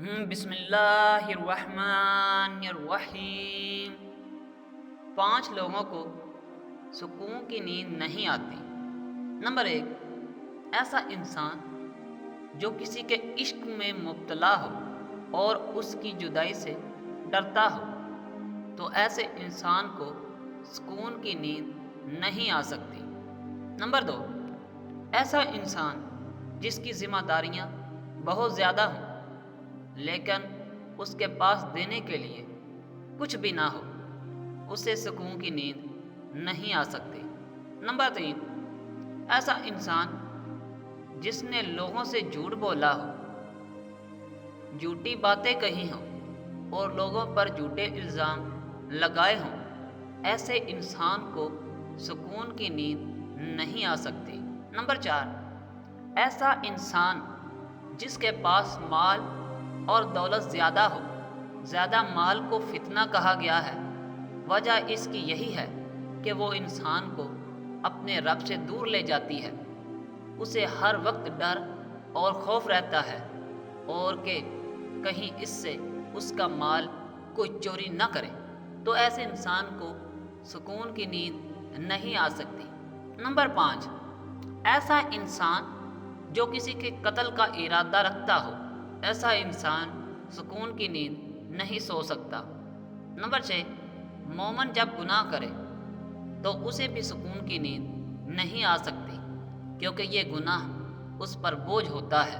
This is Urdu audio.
بسم اللہ الرحمن الرحیم۔ 5 لوگوں کو سکون کی نیند نہیں آتی۔ نمبر 1، ایسا انسان جو کسی کے عشق میں مبتلا ہو اور اس کی جدائی سے ڈرتا ہو، تو ایسے انسان کو سکون کی نیند نہیں آ سکتی۔ نمبر 2، ایسا انسان جس کی ذمہ داریاں بہت زیادہ ہوں لیکن اس کے پاس دینے کے لیے کچھ بھی نہ ہو، اسے سکون کی نیند نہیں آ سکتی۔ نمبر 3، ایسا انسان جس نے لوگوں سے جھوٹ بولا ہو، جھوٹی باتیں کہی ہوں اور لوگوں پر جھوٹے الزام لگائے ہوں، ایسے انسان کو سکون کی نیند نہیں آ سکتی۔ نمبر 4، ایسا انسان جس کے پاس مال اور دولت زیادہ ہو۔ زیادہ مال کو فتنہ کہا گیا ہے، وجہ اس کی یہی ہے کہ وہ انسان کو اپنے رب سے دور لے جاتی ہے۔ اسے ہر وقت ڈر اور خوف رہتا ہے اور کہ کہیں اس سے اس کا مال کوئی چوری نہ کرے، تو ایسے انسان کو سکون کی نیند نہیں آ سکتی۔ نمبر 5، ایسا انسان جو کسی کے قتل کا ارادہ رکھتا ہو، ایسا انسان سکون کی نیند نہیں سو سکتا۔ نمبر 6، مومن جب گناہ کرے تو اسے بھی سکون کی نیند نہیں آ سکتی، کیونکہ یہ گناہ اس پر بوجھ ہوتا ہے۔